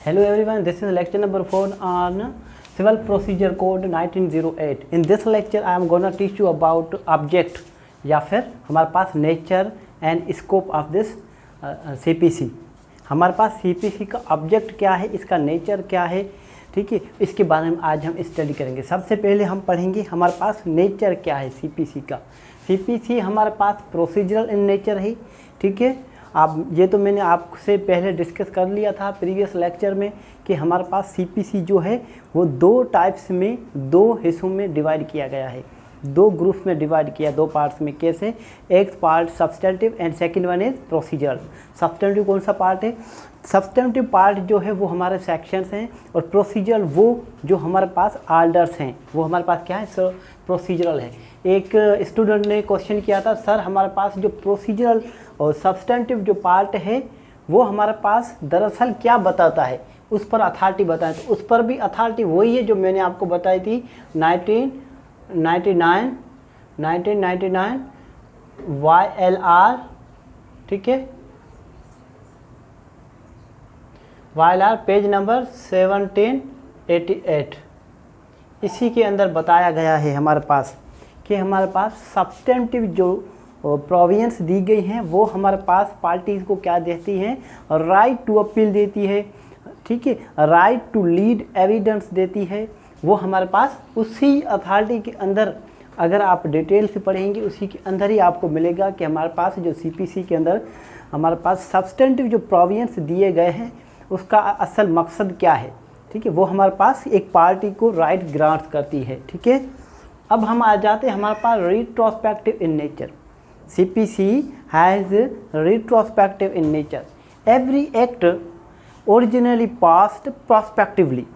Hello everyone, this is lecture number 4 on Civil Procedure Code 1908. In this lecture I am gonna teach you about object या फिर हमारे पास nature and scope of this CPC। हमारे पास CPC का object क्या है, इसका नेचर क्या है, ठीक है, इसके बारे में आज हम स्टडी करेंगे। सबसे पहले हम पढ़ेंगे हमारे पास नेचर क्या है CPC का। CPC हमारे पास प्रोसीजरल इन नेचर है, ठीक है। आप ये तो मैंने आपसे पहले डिस्कस कर लिया था प्रीवियस लेक्चर में कि हमारे पास CPC जो है वो दो टाइप्स में, दो हिस्सों में डिवाइड किया गया है, दो ग्रुप्स में डिवाइड किया, दो पार्ट्स में। कैसे? एक part substantive and second one is procedural. Substantive कौन सा पार्ट है? सब्सटेंटिव पार्ट जो है वो हमारे सेक्शंस हैं, और प्रोसीजरल वो जो हमारे पास ऑर्डर्स हैं, वो हमारे पास क्या है? सर प्रोसीजरल है। एक स्टूडेंट ने क्वेश्चन किया था, सर हमारे पास जो प्रोसीजरल और सब्सटेंटिव जो पार्ट है वो हमारे पास दरअसल क्या बताता है, उस पर अथॉरिटी बताएं। तो उस पर भी अथॉरिटी वही है जो मैंने आपको बताई थी 1999 YLR, ठीक है, YLR पेज नंबर 1788। इसी के अंदर बताया गया है हमारे पास कि हमारे पास सब्सटेंटिव जो प्रोविजंस दी गई हैं वो हमारे पास पार्टीज़ को क्या देती हैं? राइट टू अपील देती है, ठीक है, राइट टू लीड एविडेंस देती है। वो हमारे पास उसी अथॉरिटी के अंदर, अगर आप डिटेल से पढ़ेंगे उसी के अंदर ही आपको मिलेगा कि हमारे पास जो CPC के अंदर हमारे पास सब्सटेंटिव जो प्रोविजंस दिए गए हैं उसका असल मकसद क्या है, ठीक है, वो हमारे पास एक पार्टी को राइट ग्रांट करती है, ठीक है। अब हम आ जाते हैं हमारे पास retrospective in nature. CPC has retrospective in nature. Every act originally passed prospectively.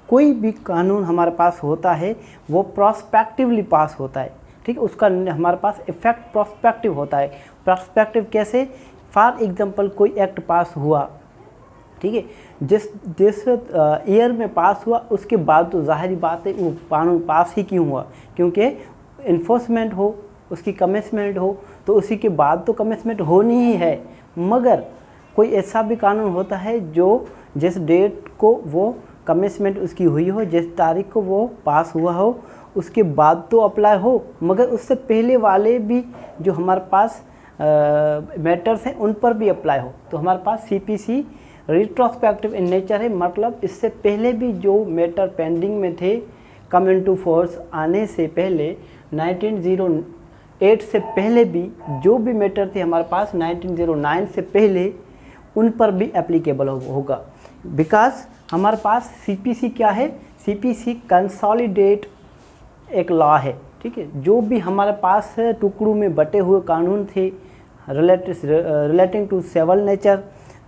कोई भी कानून हमारे पास होता है वो प्रोस्पेक्टिवली पास होता है, ठीक है, उसका हमारे पास इफेक्ट प्रोस्पेक्टिव होता है। प्रोस्पेक्टिव कैसे? फॉर एग्जांपल कोई एक्ट पास हुआ, ठीक है, जिस ईयर में पास हुआ उसके बाद तो जाहिर बात है वो कानून पास ही क्यों हुआ, क्योंकि इन्फोर्समेंट हो, उसकी कमिटमेंट हो, तो उसी के बाद तो कमिटमेंट होनी ही है। मगर कोई ऐसा भी कानून होता है जो जिस डेट को वो कमिटमेंट उसकी हुई हो, जिस तारीख को वो पास हुआ हो, उसके बाद तो अप्लाई हो, मगर उससे पहले वाले भी जो हमारे पास मैटर्स हैं उन पर भी अप्लाई हो। तो हमारे पास CPC रिट्रोस्पेक्टिव इन नेचर है, मतलब इससे पहले भी जो मैटर पेंडिंग में थे, कम इनटू फोर्स आने से पहले 1908 से पहले भी जो भी मैटर थे हमारे पास 1909 से पहले, उन पर भी एप्लीकेबल होगा। बिकॉज हमारे पास CPC क्या है? CPC कंसोलिडेट एक लॉ है, ठीक है। जो भी हमारे पास टुकड़ों में बटे हुए कानून थे relating to civil nature,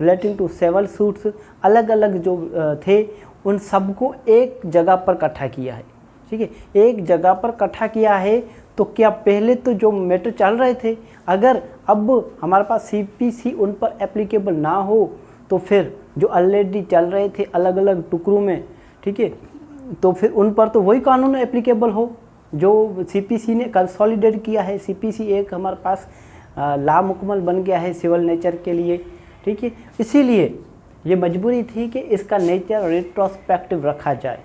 relating to civil suits, अलग अलग जो थे उन सबको एक जगह पर इकट्ठा किया है, ठीक है, एक जगह पर इकट्ठा किया है। तो क्या पहले तो जो मैटर चल रहे थे, अगर अब हमारे पास CPC उन पर एप्लीकेबल ना हो तो फिर जो ऑलरेडी चल रहे थे अलग अलग टुकड़ों में, ठीक है, तो फिर उन पर तो वही कानून एप्लीकेबल हो जो CPC ने कंसोलिडेट किया है। CPC एक हमारे पास ला मुकम्मल बन गया है सिविल नेचर के लिए, ठीक है। इसीलिए ये मजबूरी थी कि इसका नेचर रिट्रोस्पेक्टिव रखा जाए,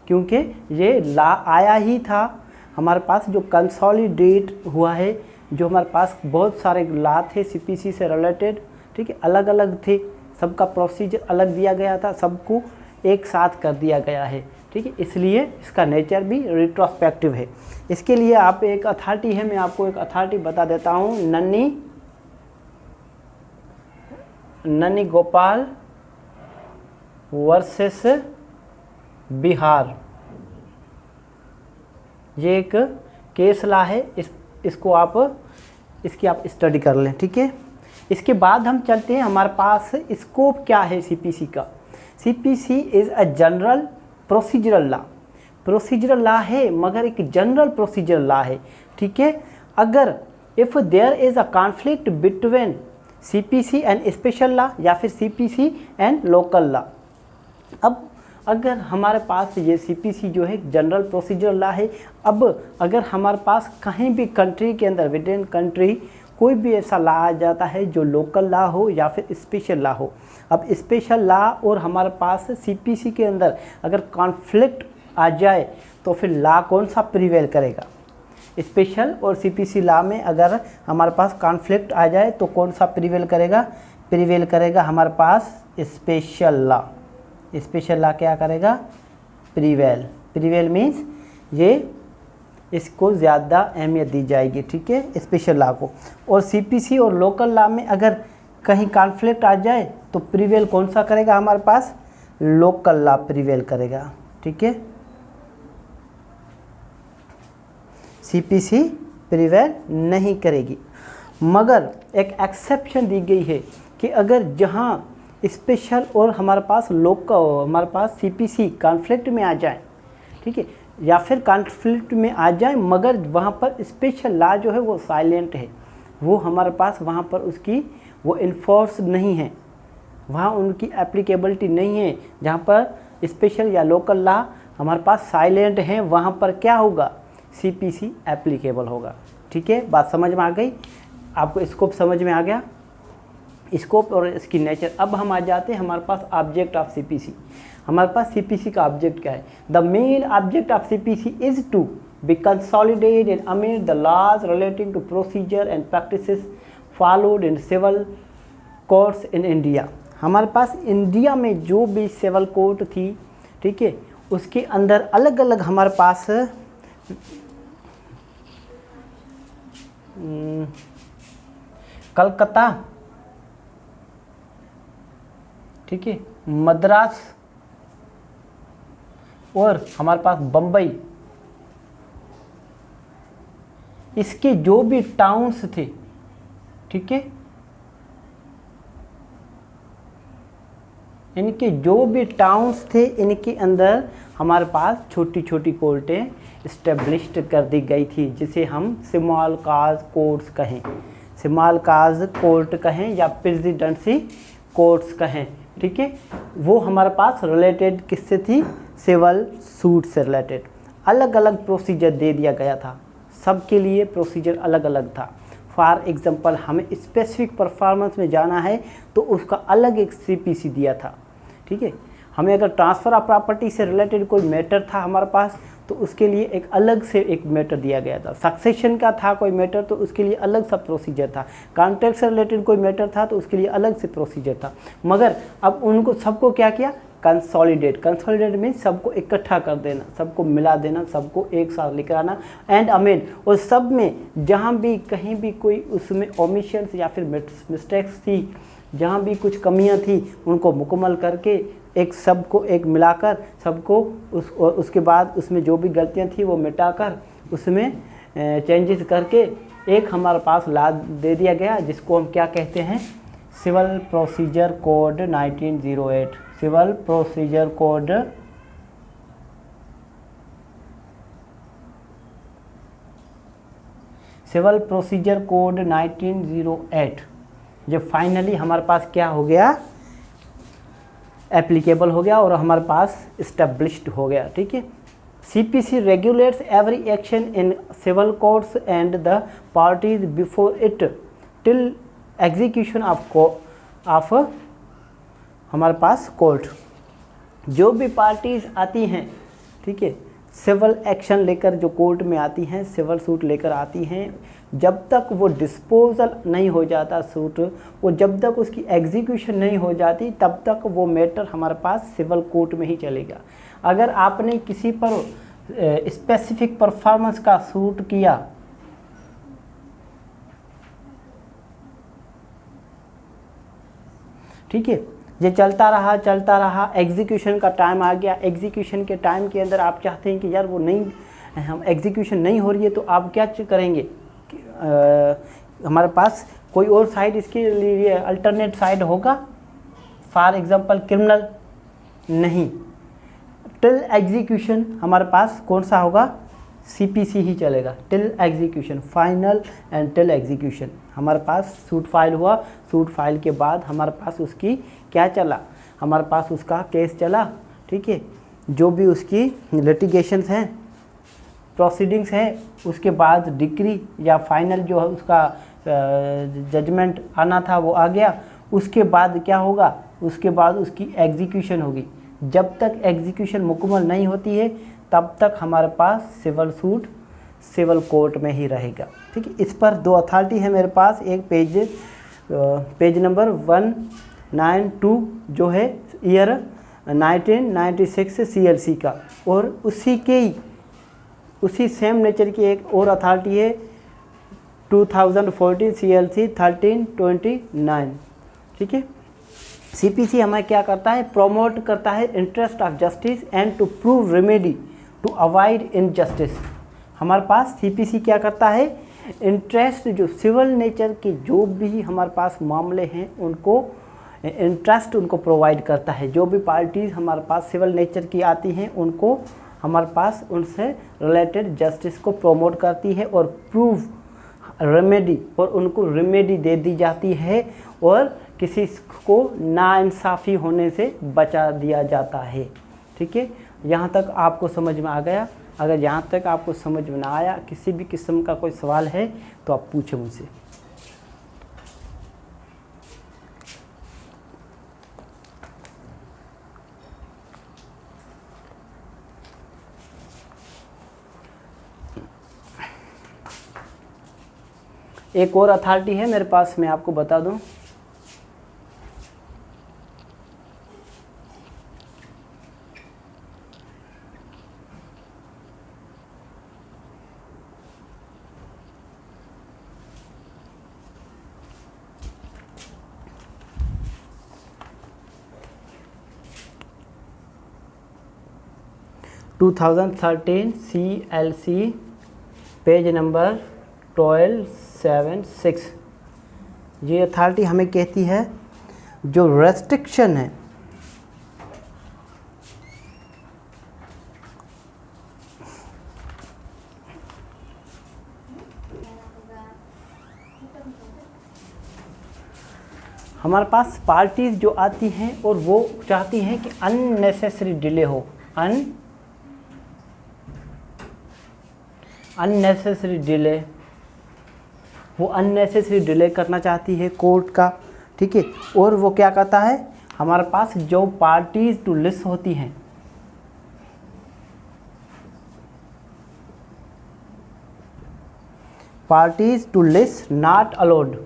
क्योंकि ये ला आया ही था हमारे पास जो कंसोलिडेट हुआ है, जो हमारे पास बहुत सारे ला थे CPC से रिलेटेड, ठीक है, अलग अलग थे, सबका प्रोसीजर अलग दिया गया था, सबको एक साथ कर दिया गया है, ठीक है, इसलिए इसका नेचर भी रिट्रोस्पेक्टिव है। इसके लिए आप एक अथॉरिटी है, मैं आपको एक अथॉरिटी बता देता हूँ, नन्नी गोपाल वर्सेस बिहार। ये एक केस ला है, इसको आप इसकी आप स्टडी कर लें, ठीक है। इसके बाद हम चलते हैं हमारे पास स्कोप क्या है CPC का। CPC is a general procedural law. Procedural law है मगर एक जनरल प्रोसीजरल लॉ है, ठीक है। अगर if there is a conflict between CPC and special law या फिर CPC एंड लोकल लॉ, अब अगर हमारे पास ये CPC जो है जनरल प्रोसीजरल लॉ है, अब अगर हमारे पास कहीं भी कंट्री के अंदर, विद इन कंट्री कोई भी ऐसा लॉ आ जाता है जो लोकल लॉ हो या फिर स्पेशल लॉ हो। अब स्पेशल लॉ और हमारे पास सीपीसी के अंदर अगर कॉन्फ्लिक्ट आ जाए तो फिर लॉ कौन सा प्रिवेल करेगा? स्पेशल और सीपीसी लॉ में अगर हमारे पास कॉन्फ्लिक्ट आ जाए तो कौन सा प्रिवेल करेगा? प्रिवेल करेगा हमारे पास स्पेशल लॉ। स्पेशल लॉ क्या करेगा? प्रिवेल। प्रिवेल मीन्स ये इसको ज़्यादा अहमियत दी जाएगी, ठीक है, स्पेशल लॉ को। और सीपीसी और लोकल लॉ में अगर कहीं कॉन्फ्लिक्ट आ जाए तो प्रिवेल कौन सा करेगा? हमारे पास लोकल लॉ प्रिवेल करेगा, ठीक है। सीपीसी प्रिवेल नहीं करेगी, मगर एक एक्सेप्शन दी गई है कि अगर जहां स्पेशल और हमारे पास लोकल हमारे पास सीपीसी कॉन्फ्लिक्ट में आ जाए, ठीक है, या फिर कॉन्फ्लिक्ट में आ जाए मगर वहाँ पर स्पेशल लॉ जो है वो साइलेंट है, वो हमारे पास वहाँ पर उसकी वो इन्फोर्स नहीं है, वहाँ उनकी एप्लीकेबिलिटी नहीं है। जहाँ पर स्पेशल या लोकल लॉ हमारे पास साइलेंट है वहाँ पर क्या होगा? सीपीसी एप्लीकेबल होगा, ठीक है। बात समझ में आ गई आपको? स्कोप समझ में आ गया, स्कोप और इसकी नेचर। अब हम आ जाते हैं हमारे पास ऑब्जेक्ट ऑफ सीपीसी। हमारे पास सीपीसी का ऑब्जेक्ट क्या है? The main object of CPC is to be consolidate and amend the laws relating to procedure and practices followed in civil courts in India. हमारे पास इंडिया में जो भी सिविल कोर्ट थी, ठीक है, उसके अंदर अलग अलग हमारे पास कलकत्ता, ठीक है, मद्रास और हमारे पास बम्बई, इसके जो भी टाउन्स थे, ठीक है, इनके जो भी टाउन्स थे इनके अंदर हमारे पास छोटी छोटी कोर्टें इस्टेब्लिश्ड कर दी गई थी, जिसे हम स्मॉल काज कोर्ट्स कहें, स्मॉल काज कोर्ट कहें या प्रेसिडेंसी कोर्ट्स कहें, ठीक है। वो हमारे पास रिलेटेड किससे थी? सिविल सूट से रिलेटेड। अलग अलग प्रोसीजर दे दिया गया था, सबके लिए प्रोसीजर अलग अलग था। फॉर एग्जांपल हमें स्पेसिफिक परफॉर्मेंस में जाना है तो उसका अलग एक सीपीसी दिया था, ठीक है। हमें अगर ट्रांसफ़र ऑफ प्रॉपर्टी से रिलेटेड कोई मैटर था हमारे पास तो उसके लिए एक अलग से एक मैटर दिया गया था। सक्सेशन का था कोई मैटर तो उसके लिए अलग सा प्रोसीजर था। कॉन्ट्रैक्ट से रिलेटेड कोई मैटर था तो उसके लिए अलग से प्रोसीजर था। मगर अब उनको सबको क्या किया? कंसोलिडेट। कंसोलिडेट मीन्स सबको इकट्ठा कर देना, सबको मिला देना, सबको एक साथ लेकर आना एंड अमेंड। और सब में जहाँ भी कहीं भी कोई उसमें ओमिशंस या फिर मिस्टेक्स थी, जहाँ भी कुछ कमियाँ थी उनको मुकम्मल करके एक सबको एक मिलाकर सबको उसके बाद उसमें जो भी गलतियाँ थी वो मिटाकर उसमें चेंजेस करके एक हमारे पास लॉ दे दिया गया, जिसको हम क्या कहते हैं? Civil procedure code 1908। Civil procedure code civil procedure code 1908 जब फाइनली हमारे पास क्या हो गया? एप्लीकेबल हो गया और हमारे पास इस्टेब्लिश्ड हो गया, ठीक है। CPC regulates every action in civil courts and the parties before it till execution of हमारे पास कोर्ट। जो भी पार्टीज आती हैं, ठीक है, सिविल एक्शन लेकर जो कोर्ट में आती हैं, सिविल सूट लेकर आती हैं, जब तक वो डिस्पोजल नहीं हो जाता सूट, वो जब तक उसकी एग्जीक्यूशन नहीं हो जाती तब तक वो मैटर हमारे पास सिविल कोर्ट में ही चलेगा। अगर आपने किसी पर स्पेसिफिक परफॉर्मेंस का सूट किया, ठीक है, ये चलता रहा, एग्जीक्यूशन का टाइम आ गया, एग्जीक्यूशन के टाइम के अंदर आप चाहते हैं कि यार वो नहीं, हम एग्जीक्यूशन नहीं हो रही है, तो आप क्या करेंगे? हमारे पास कोई और साइड इसके लिए अल्टरनेट साइड होगा? फॉर एग्जांपल क्रिमिनल नहीं, टिल एग्जीक्यूशन हमारे पास कौन सा होगा? सीपीसी ही चलेगा। Till execution, final and till execution हमारे पास सूट फाइल हुआ, सूट फाइल के बाद हमारे पास उसकी क्या चला? हमारे पास उसका केस चला, ठीक है, जो भी उसकी लिटिगेशंस हैं, प्रोसीडिंग्स है, उसके बाद डिक्री या फाइनल जो है उसका जजमेंट आना था वो आ गया। उसके बाद क्या होगा, उसके बाद उसकी एग्जीक्यूशन होगी। जब तक एग्जीक्यूशन मुकम्मल नहीं होती है तब तक हमारे पास सिविल सूट सिविल कोर्ट में ही रहेगा। ठीक है, इस पर दो अथॉरिटी है मेरे पास, एक पेज नंबर 192 जो है ईयर 1996 CLC का, और उसी सेम नेचर की एक और अथॉरिटी है 2014 CLC 1329। ठीक है, CPC हमें क्या करता है, प्रोमोट करता है interest of justice and to prove remedy to avoid injustice. हमारे पास CPC क्या करता है, इंटरेस्ट जो सिविल नेचर के जो भी हमारे पास मामले हैं उनको इंटरेस्ट उनको प्रोवाइड करता है। जो भी पार्टीज़ हमारे पास सिविल नेचर की आती हैं उनको हमारे पास उनसे रिलेटेड जस्टिस को प्रोमोट करती है और प्रूव रेमेडी, और उनको रेमेडी दे दी जाती है और किसी को नाइंसाफ़ी होने से बचा दिया जाता है। ठीक है, यहाँ तक आपको समझ में आ गया। अगर यहाँ तक आपको समझ में ना आया, किसी भी किस्म का कोई सवाल है तो आप पूछें मुझसे। एक और अथॉरिटी है मेरे पास, मैं आपको बता दूं, टू 2013 CLC पेज नंबर 1276। ये अथॉरिटी हमें कहती है जो रेस्ट्रिक्शन है हमारे पास पार्टीज जो आती हैं और वो चाहती हैं कि अननेसेसरी डिले हो, अननेसेसरी डिले, वो अननेसेसरी डिले करना चाहती है कोर्ट का। ठीक है, और वो क्या कहता है, हमारे पास जो पार्टीज टू लिस्ट होती हैं parties to list not allowed,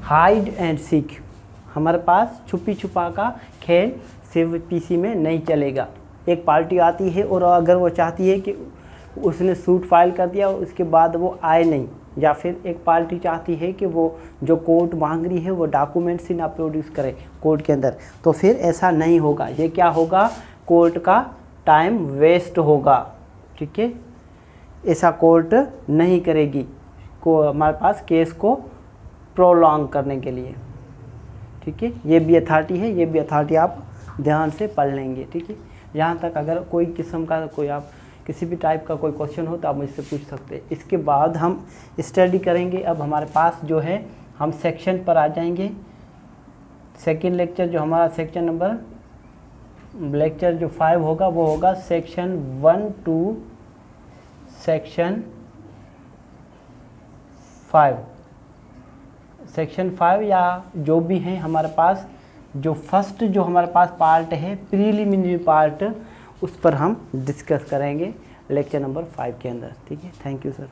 hide and seek. हमारे पास छुपी छुपा का खेल CPC में नहीं चलेगा। एक पार्टी आती है और अगर वो चाहती है कि उसने सूट फाइल कर दिया और उसके बाद वो आए नहीं, या फिर एक पार्टी चाहती है कि वो जो कोर्ट मांग रही है वो डॉक्यूमेंट्स ही ना प्रोड्यूस करे कोर्ट के अंदर, तो फिर ऐसा नहीं होगा। ये क्या होगा, कोर्ट का टाइम वेस्ट होगा। ठीक है, ऐसा कोर्ट नहीं करेगी को हमारे पास केस को प्रोलॉन्ग करने के लिए। ठीक है, ये भी अथॉरिटी है, ये भी अथॉरिटी आप ध्यान से पढ़ लेंगे। ठीक है, यहाँ तक अगर कोई किस्म का कोई आप किसी भी टाइप का कोई क्वेश्चन हो तो आप मुझसे पूछ सकते हैं। इसके बाद हम स्टडी करेंगे। अब हमारे पास जो है हम सेक्शन पर आ जाएंगे। सेकंड लेक्चर जो हमारा सेक्शन नंबर लेक्चर जो 5 होगा वो होगा सेक्शन 1 to सेक्शन 5। सेक्शन 5 या जो भी हैं हमारे पास, जो फर्स्ट जो हमारे पास पार्ट है प्रीलिमिनरी पार्ट, उस पर हम डिस्कस करेंगे लेक्चर नंबर 5 के अंदर। ठीक है, थैंक यू सर।